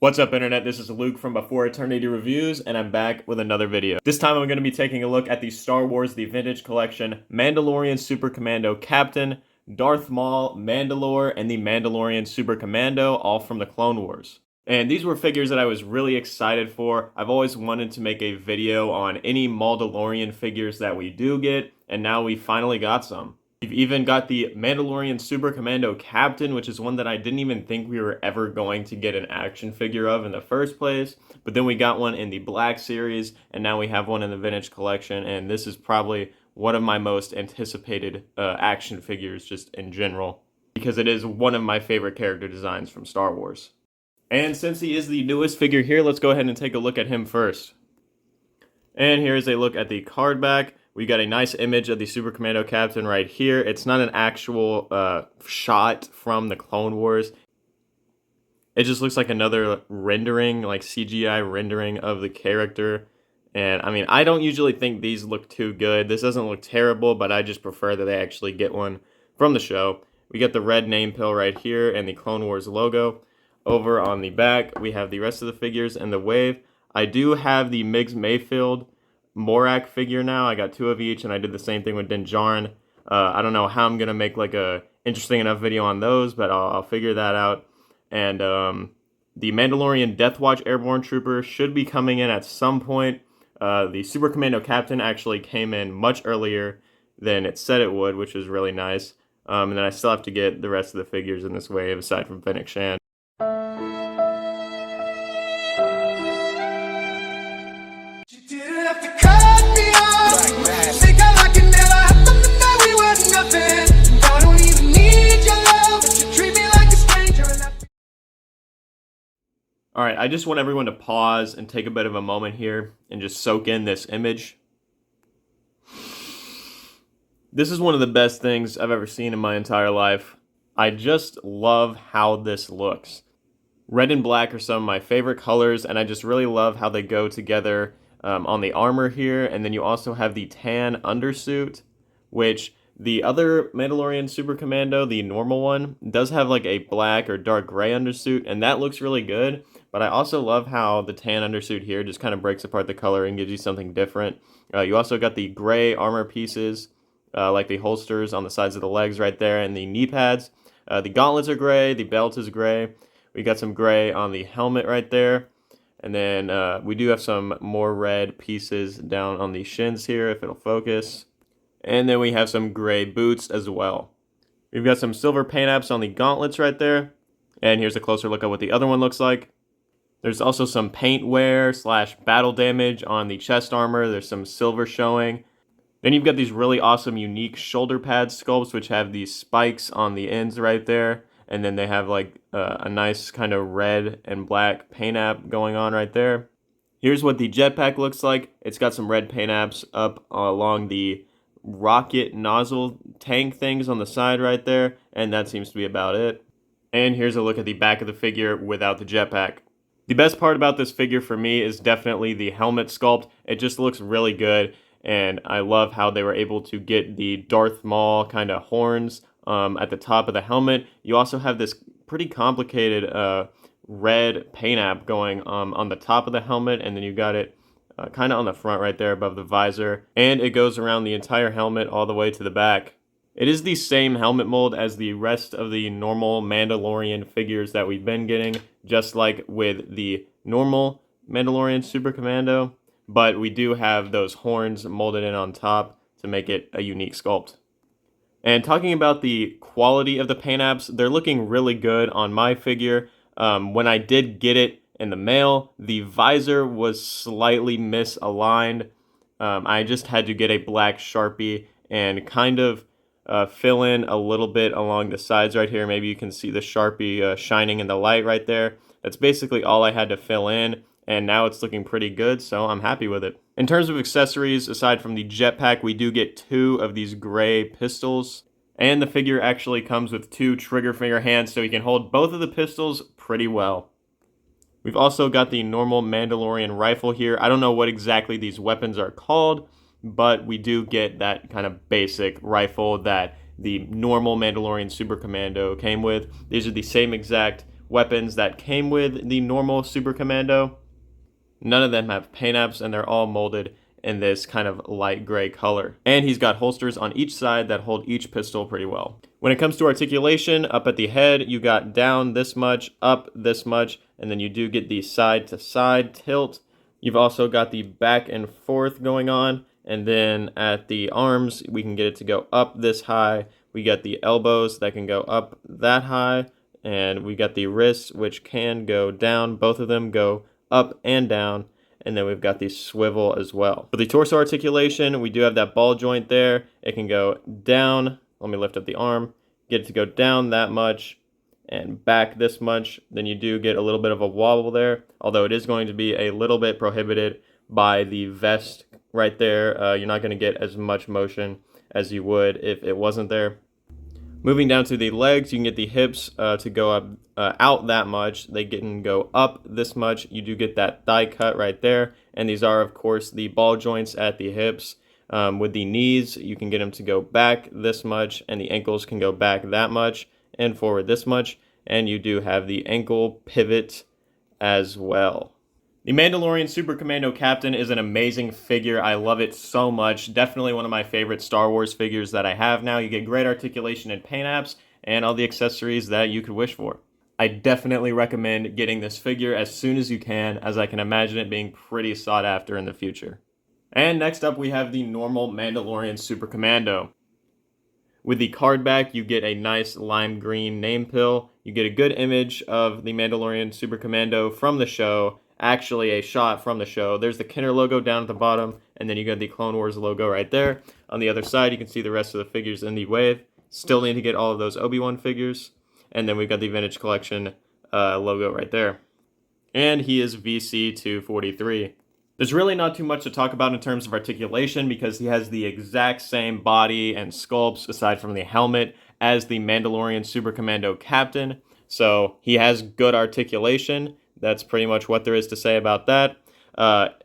What's up, Internet? This is Luke from Before Eternity Reviews, and I'm back with another video. This time I'm going to be taking a look at the Star Wars The Vintage Collection Mandalorian Super Commando Captain, Darth Maul, Mandalore, and the Mandalorian Super Commando, all from the Clone Wars. And these were figures that I was really excited for. I've always wanted to make a video on any Mandalorian figures that we do get, and now we finally got some. We've even got the Mandalorian Super Commando Captain, which is one that I didn't even think we were ever going to get an action figure of in the first place. But then we got one in the Black Series, and now we have one in the Vintage Collection, and this is probably one of my most anticipated action figures just in general, because it is one of my favorite character designs from Star Wars. And since he is the newest figure here, let's go ahead and take a look at him first. And here's a look at the card back. We got a nice image of the Super Commando Captain right here. It's not an actual shot from the Clone Wars. It just looks like another rendering, like CGI rendering of the character. And I mean, I don't usually think these look too good. This doesn't look terrible, but I just prefer that they actually get one from the show. We got the red name pill right here and the Clone Wars logo. Over on the back, we have the rest of the figures and the wave. I do have the Migs Mayfield Morak figure now. I got two of each, and I did the same thing with Din Djarin. I don't know how I'm gonna make like a interesting enough video on those, but I'll figure that out. And the Mandalorian Death Watch Airborne Trooper should be coming in at some point. The Super Commando Captain actually came in much earlier than it said it would, which is really nice. And then I still have to get the rest of the figures in this wave, aside from Fennec Shand. Alright, I just want everyone to pause and take a bit of a moment here and just soak in this image. This is one of the best things I've ever seen in my entire life. I just love how this looks. Red and black are some of my favorite colors, and I just really love how they go together on the armor here. And then you also have the tan undersuit, which the other Mandalorian Super Commando, the normal one, does have like a black or dark gray undersuit, and that looks really good. But I also love how the tan undersuit here just kind of breaks apart the color and gives you something different. You also got the gray armor pieces, like the holsters on the sides of the legs right there, and the knee pads. The gauntlets are gray, the belt is gray. We got some gray on the helmet right there. And then we do have some more red pieces down on the shins here, if it'll focus. And then we have some gray boots as well. We've got some silver paint apps on the gauntlets right there. And here's a closer look at what the other one looks like. There's also some paint wear / battle damage on the chest armor. There's some silver showing. Then you've got these really awesome unique shoulder pad sculpts, which have these spikes on the ends right there. And then they have like a nice kind of red and black paint app going on right there. Here's what the jetpack looks like. It's got some red paint apps up along the rocket nozzle tank things on the side right there. And that seems to be about it. And here's a look at the back of the figure without the jetpack. The best part about this figure for me is definitely the helmet sculpt. It just looks really good, and I love how they were able to get the Darth Maul kind of horns at the top of the helmet. You also have this pretty complicated red paint app going on the top of the helmet, and then you got it kind of on the front right there above the visor, and it goes around the entire helmet all the way to the back. It is the same helmet mold as the rest of the normal Mandalorian figures that we've been getting, just like with the normal Mandalorian Super Commando, but we do have those horns molded in on top to make it a unique sculpt. And talking about the quality of the paint apps, they're looking really good on my figure. When I did get it in the mail, the visor was slightly misaligned. I just had to get a black Sharpie and kind of fill in a little bit along the sides right here. Maybe you can see the Sharpie shining in the light right there. That's basically all I had to fill in, and now it's looking pretty good, so I'm happy with it. In terms of accessories, aside from the jetpack, we do get two of these gray pistols, and the figure actually comes with two trigger finger hands, so you can hold both of the pistols pretty well. We've also got the normal Mandalorian rifle here. I don't know what exactly these weapons are called, but we do get that kind of basic rifle that the normal Mandalorian Super Commando came with. These are the same exact weapons that came with the normal Super Commando. None of them have paint apps, and they're all molded in this kind of light gray color. And he's got holsters on each side that hold each pistol pretty well. When it comes to articulation, up at the head, you got down this much, up this much, and then you do get the side to side tilt. You've also got the back and forth going on, and then at the arms, we can get it to go up this high. We got the elbows that can go up that high, and we got the wrists, which can go down. Both of them go up and down, and then we've got the swivel as well. For the torso articulation, we do have that ball joint there. It can go down. Let me lift up the arm. Get it to go down that much and back this much. Then you do get a little bit of a wobble there, although it is going to be a little bit prohibited by the vest right there. You're not going to get as much motion as you would if it wasn't there. Moving down to the legs, you can get the hips to go up out that much. They can go up this much. You do get that thigh cut right there. And these are, of course, the ball joints at the hips. With the knees, you can get them to go back this much, and the ankles can go back that much and forward this much. And you do have the ankle pivot as well. The Mandalorian Super Commando Captain is an amazing figure. I love it so much. Definitely one of my favorite Star Wars figures that I have now. You get great articulation and paint apps and all the accessories that you could wish for. I definitely recommend getting this figure as soon as you can, as I can imagine it being pretty sought after in the future. And next up, we have the normal Mandalorian Super Commando. With the card back, you get a nice lime green name pill. You get a good image of the Mandalorian Super Commando from the show. Actually, a shot from the show. There's the Kenner logo down at the bottom, and then you got the Clone Wars logo right there. On the other side, you can see the rest of the figures in the wave. Still need to get all of those Obi-Wan figures. And then we've got the Vintage Collection logo right there. And he is VC243. There's really not too much to talk about in terms of articulation because he has the exact same body and sculpts, aside from the helmet, as the Mandalorian Super Commando Captain. So he has good articulation. That's pretty much what there is to say about that.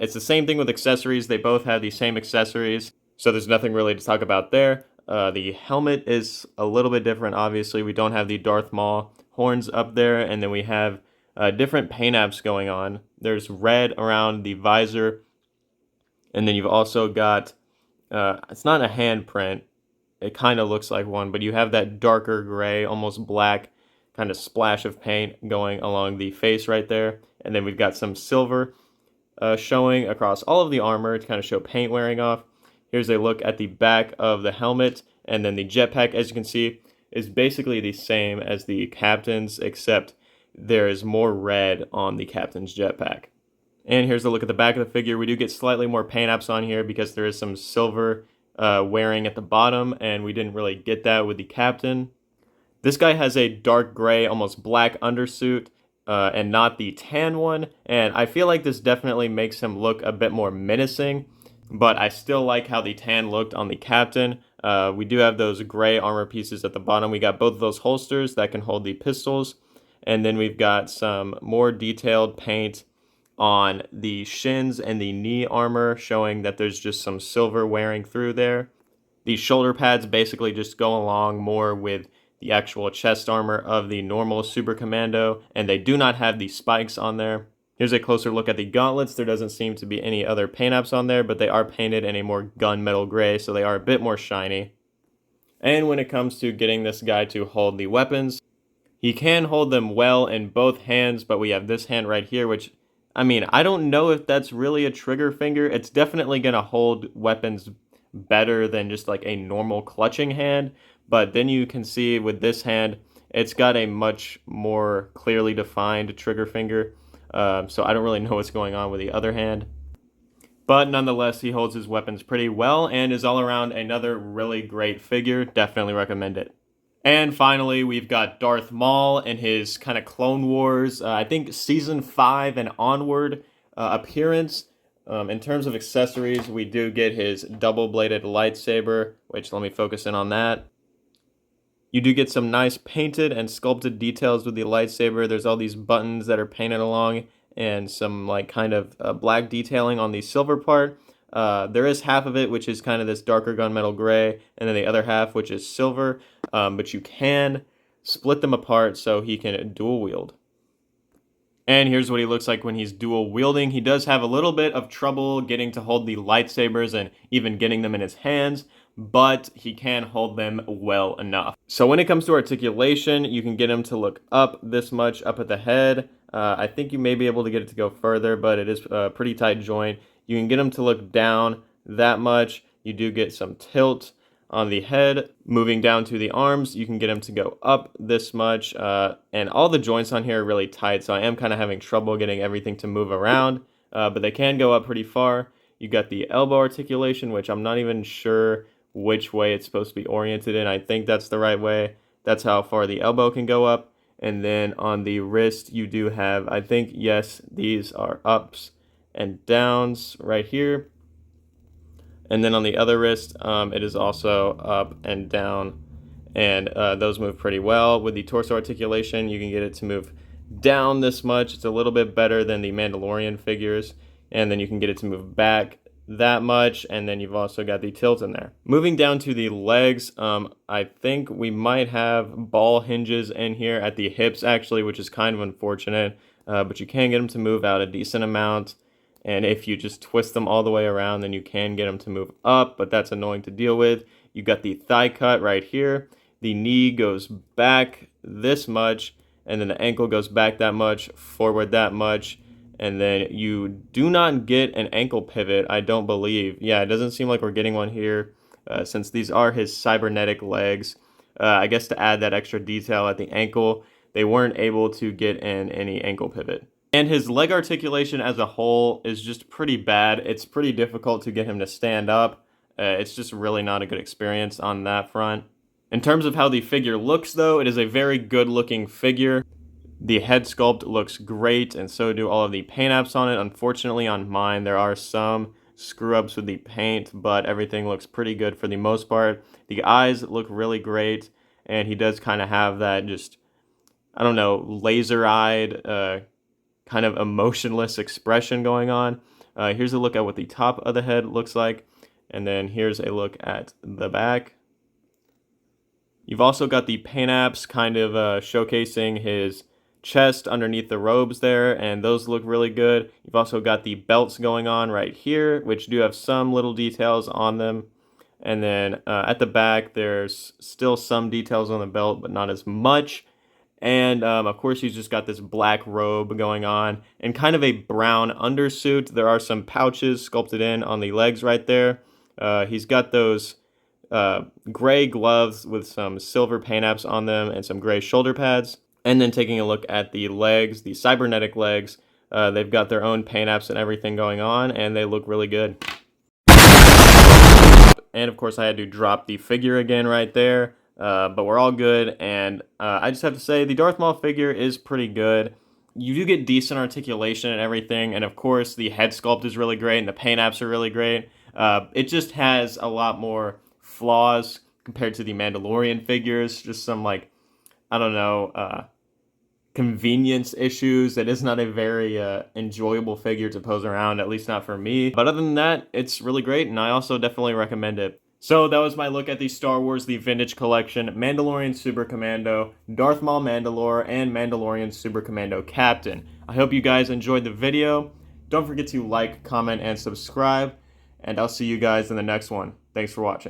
It's the same thing with accessories. They both have the same accessories, so there's nothing really to talk about there. The helmet is a little bit different, obviously. We don't have the Darth Maul horns up there, and then we have different paint apps going on. There's red around the visor, and then you've also got, it's not a handprint. It kind of looks like one, but you have that darker gray, almost black, kind of splash of paint going along the face right there. And then we've got some silver showing across all of the armor to kind of show paint wearing off. Here's a look at the back of the helmet, and then the jetpack, as you can see, is basically the same as the Captain's, except there is more red on the Captain's jetpack. And here's a look at the back of the figure. We do get slightly more paint apps on here because there is some silver wearing at the bottom, and we didn't really get that with the Captain. This guy has a dark gray, almost black undersuit, and not the tan one. And I feel like this definitely makes him look a bit more menacing, but I still like how the tan looked on the Captain. We do have those gray armor pieces at the bottom. We got both of those holsters that can hold the pistols. And then we've got some more detailed paint on the shins and the knee armor, showing that there's just some silver wearing through there. The shoulder pads basically just go along more with the actual chest armor of the normal Super Commando, and they do not have the spikes on there. Here's a closer look at the gauntlets. There doesn't seem to be any other paint apps on there, but they are painted in a more gunmetal gray, so they are a bit more shiny. And when it comes to getting this guy to hold the weapons, he can hold them well in both hands, but we have this hand right here, which, I mean, I don't know if that's really a trigger finger. It's definitely going to hold weapons better than just like a normal clutching hand. But then you can see with this hand, it's got a much more clearly defined trigger finger. So I don't really know what's going on with the other hand. But nonetheless, he holds his weapons pretty well and is all around another really great figure. Definitely recommend it. And finally, we've got Darth Maul and his kind of Clone Wars, I think Season 5 and onward appearance. In terms of accessories, we do get his double-bladed lightsaber, which let me focus in on that. You do get some nice painted and sculpted details with the lightsaber. There's all these buttons that are painted along and some like kind of black detailing on the silver part. There is half of it, which is kind of this darker gunmetal gray, and then the other half, which is silver. But you can split them apart so he can dual wield. And here's what he looks like when he's dual wielding. He does have a little bit of trouble getting to hold the lightsabers and even getting them in his hands, but he can hold them well enough. So when it comes to articulation, you can get him to look up this much up at the head. I think you may be able to get it to go further, but it is a pretty tight joint. You can get him to look down that much. You do get some tilt on the head. Moving down to the arms, you can get them to go up this much, and all the joints on here are really tight, so I am kind of having trouble getting everything to move around, but they can go up pretty far. You got the elbow articulation, which I'm not even sure which way it's supposed to be oriented in. I think that's the right way. That's how far the elbow can go up. And then on the wrist, you do have, I think, yes, these are ups and downs right here. And then on the other wrist, it is also up and down, and those move pretty well. With the torso articulation, you can get it to move down this much. It's a little bit better than the Mandalorian figures, and then you can get it to move back that much, and then you've also got the tilt in there. Moving down to the legs, I think we might have ball hinges in here at the hips, actually, which is kind of unfortunate, but you can get them to move out a decent amount. And if you just twist them all the way around, then you can get them to move up, but that's annoying to deal with. You got the thigh cut right here. The knee goes back this much, and then the ankle goes back that much, forward that much, and then you do not get an ankle pivot, I don't believe. Yeah, it doesn't seem like we're getting one here, since these are his cybernetic legs. I guess to add that extra detail at the ankle, they weren't able to get in any ankle pivot. And his leg articulation as a whole is just pretty bad. It's pretty difficult to get him to stand up. It's just really not a good experience on that front. In terms of how the figure looks, though, it is a very good-looking figure. The head sculpt looks great, and so do all of the paint apps on it. Unfortunately, on mine, there are some screw-ups with the paint, but everything looks pretty good for the most part. The eyes look really great, and he does kind of have that just, I don't know, laser-eyed, kind of emotionless expression going on. Here's a look at what the top of the head looks like, and then here's a look at the back. You've also got the paint apps kind of showcasing his chest underneath the robes there, and those look really good. You've also got the belts going on right here, which do have some little details on them. And then at the back, there's still some details on the belt, but not as much. And of course, he's just got this black robe going on and kind of a brown undersuit. There are some pouches sculpted in on the legs right there. He's got those gray gloves with some silver paint apps on them and some gray shoulder pads. And then taking a look at the legs, the cybernetic legs, they've got their own paint apps and everything going on, and they look really good. And of course, I had to drop the figure again right there. But we're all good, and I just have to say the Darth Maul figure is pretty good. You do get decent articulation and everything, and of course the head sculpt is really great, and the paint apps are really great. It just has a lot more flaws compared to the Mandalorian figures, just some, like, I don't know, convenience issues. It is not a very enjoyable figure to pose around, at least not for me. But other than that, it's really great, and I also definitely recommend it. So that was my look at the Star Wars The Vintage Collection, Mandalorian Super Commando, Darth Maul Mandalore, and Mandalorian Super Commando Captain. I hope you guys enjoyed the video. Don't forget to like, comment, and subscribe, and I'll see you guys in the next one. Thanks for watching.